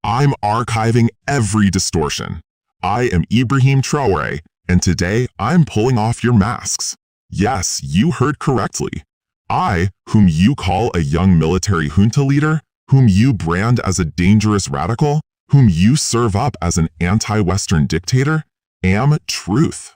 I'm archiving every distortion. I am Ibrahim Traore, and today I'm pulling off your masks. Yes, you heard correctly. I, whom you call a young military junta leader, whom you brand as a dangerous radical, whom you serve up as an anti-Western dictator, am truth.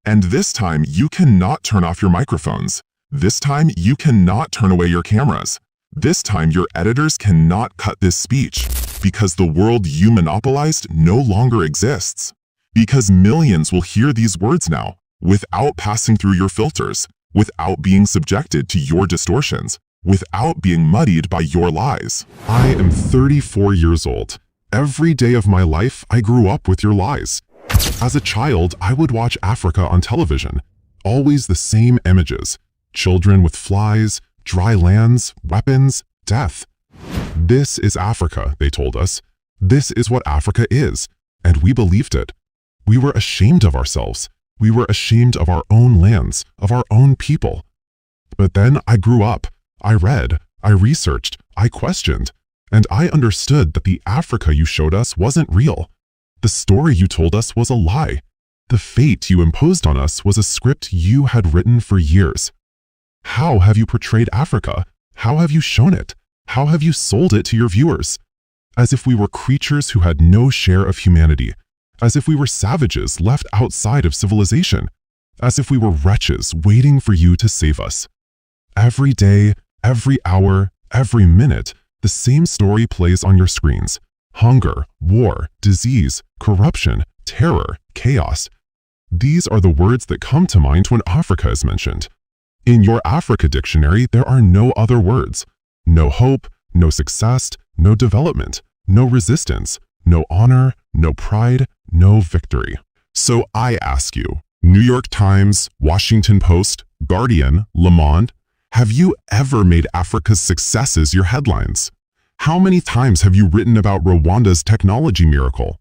And this time, you cannot turn off your microphones. This time, you cannot turn away your cameras. This time, your editors cannot cut this speech, because the world you monopolized no longer exists. Because millions will hear these words now, without passing through your filters, without being subjected to your distortions, without being muddied by your lies. I am 34 years old. Every day of my life, I grew up with your lies. As a child, I would watch Africa on television. Always the same images. Children with flies, dry lands, weapons, death. This is Africa, they told us. This is what Africa is. And we believed it. We were ashamed of ourselves. We were ashamed of our own lands, of our own people. But then I grew up. I read, I researched, I questioned, and I understood that the Africa you showed us wasn't real. The story you told us was a lie. The fate you imposed on us was a script you had written for years. How have you portrayed Africa? How have you shown it? How have you sold it to your viewers? As if we were creatures who had no share of humanity. As if we were savages left outside of civilization. As if we were wretches waiting for you to save us. Every day, every hour, every minute, the same story plays on your screens. Hunger, war, disease, corruption, terror, chaos. These are the words that come to mind when Africa is mentioned. In your Africa dictionary, there are no other words. No hope, no success, no development, no resistance, no honor, no pride, no victory. So I ask you, New York Times, Washington Post, Guardian, Le Monde, have you ever made Africa's successes your headlines? How many times have you written about Rwanda's technology miracle?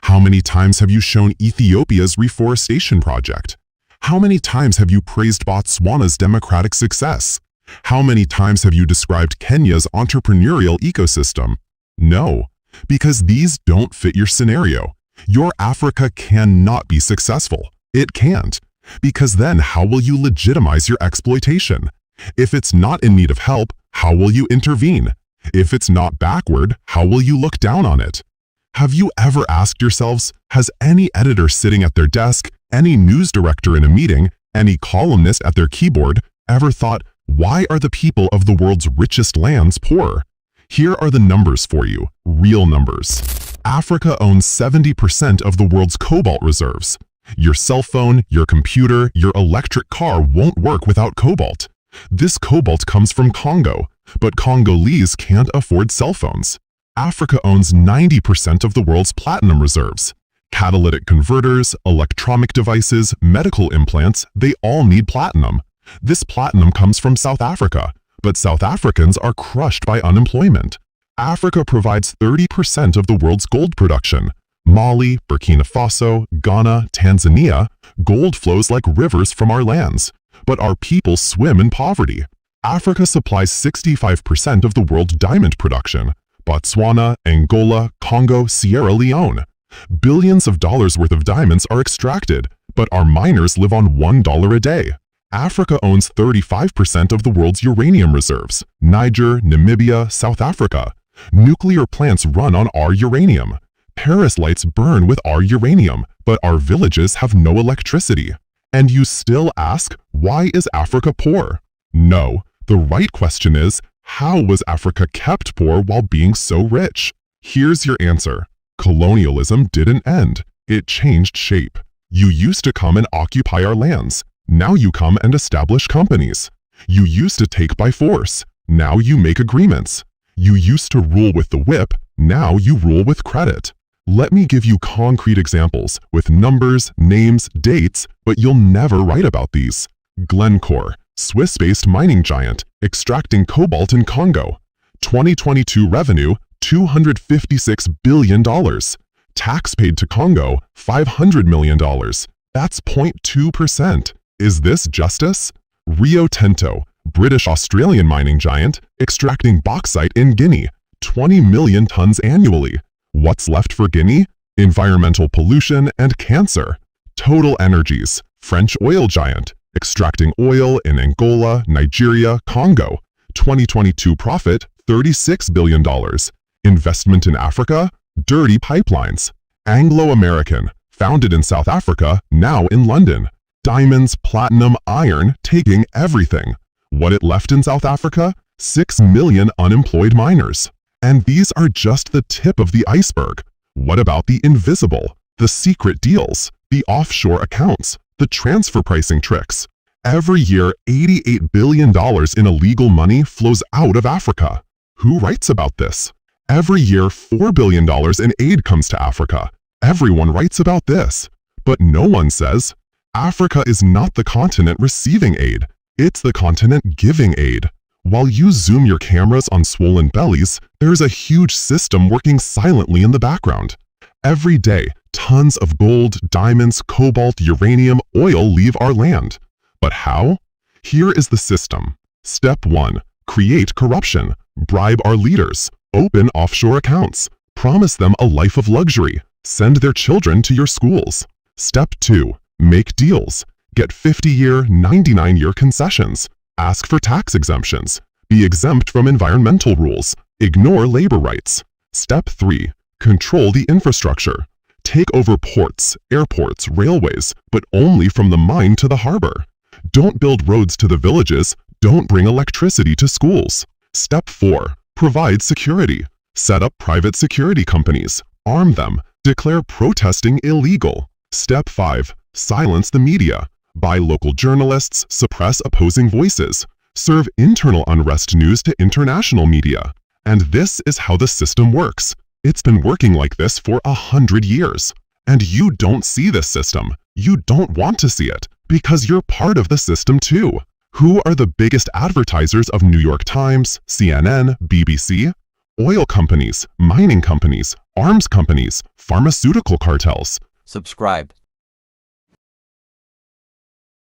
How many times have you shown Ethiopia's reforestation project? How many times have you praised Botswana's democratic success? How many times have you described Kenya's entrepreneurial ecosystem? No, because these don't fit your scenario. Your Africa cannot be successful. It can't. Because then how will you legitimize your exploitation? If it's not in need of help, how will you intervene? If it's not backward, how will you look down on it? Have you ever asked yourselves, has any editor sitting at their desk, any news director in a meeting, any columnist at their keyboard ever thought, why are the people of the world's richest lands poor? Here are the numbers for you, real numbers. Africa owns 70% of the world's cobalt reserves. Your cell phone, your computer, your electric car won't work without cobalt. This cobalt comes from Congo, but Congolese can't afford cell phones. Africa owns 90% of the world's platinum reserves. Catalytic converters, electronic devices, medical implants, they all need platinum. This platinum comes from South Africa, but South Africans are crushed by unemployment. Africa provides 30% of the world's gold production. Mali, Burkina Faso, Ghana, Tanzania, gold flows like rivers from our lands. But our people swim in poverty. Africa supplies 65% of the world's diamond production. Botswana, Angola, Congo, Sierra Leone. Billions of dollars worth of diamonds are extracted, but our miners live on $1 a day. Africa owns 35% of the world's uranium reserves. Niger, Namibia, South Africa. Nuclear plants run on our uranium. Paris lights burn with our uranium, but our villages have no electricity. And you still ask, why is Africa poor? No, the right question is, how was Africa kept poor while being so rich? Here's your answer. Colonialism didn't end. It changed shape. You used to come and occupy our lands. Now you come and establish companies. You used to take by force. Now you make agreements. You used to rule with the whip. Now you rule with credit. Let me give you concrete examples with numbers, names, dates, but you'll never write about these. Glencore, Swiss-based mining giant, extracting cobalt in Congo. 2022 revenue, $256 billion. Tax paid to Congo, $500 million. That's 0.2%. Is this justice? Rio Tinto, British-Australian mining giant, extracting bauxite in Guinea, 20 million tons annually. What's left for Guinea? Environmental pollution and cancer. Total Energies, French oil giant, extracting oil in Angola, Nigeria, Congo. 2022 profit, $36 billion. Investment in Africa? Dirty pipelines. Anglo-American, founded in South Africa, now in London. Diamonds, platinum, iron, taking everything. What it left in South Africa? 6 million unemployed miners. And these are just the tip of the iceberg. What about the invisible, the secret deals, the offshore accounts, the transfer pricing tricks? Every year, $88 billion in illegal money flows out of Africa. Who writes about this? Every year, $4 billion in aid comes to Africa. Everyone writes about this. But no one says, Africa is not the continent receiving aid. It's the continent giving aid. While you zoom your cameras on swollen bellies, there's a huge system working silently in the background. Every day, tons of gold, diamonds, cobalt, uranium, oil leave our land. But how? Here is the system. Step 1. Create corruption. Bribe our leaders. Open offshore accounts. Promise them a life of luxury. Send their children to your schools. Step 2. Make deals. Get 50-year, 99-year concessions. Ask for tax exemptions. Be exempt from environmental rules. Ignore labor rights. Step 3. Control the infrastructure. Take over ports, airports, railways, but only from the mine to the harbor. Don't build roads to the villages. Don't bring electricity to schools. Step 4. Provide security. Set up private security companies. Arm them. Declare protesting illegal. Step 5. Silence the media. Buy local journalists, suppress opposing voices, serve internal unrest news to international media. And this is how the system works. It's been working like this for 100 years. And you don't see this system. You don't want to see it, because you're part of the system too. Who are the biggest advertisers of New York Times, CNN, BBC? Oil companies, mining companies, arms companies, pharmaceutical cartels. Subscribe.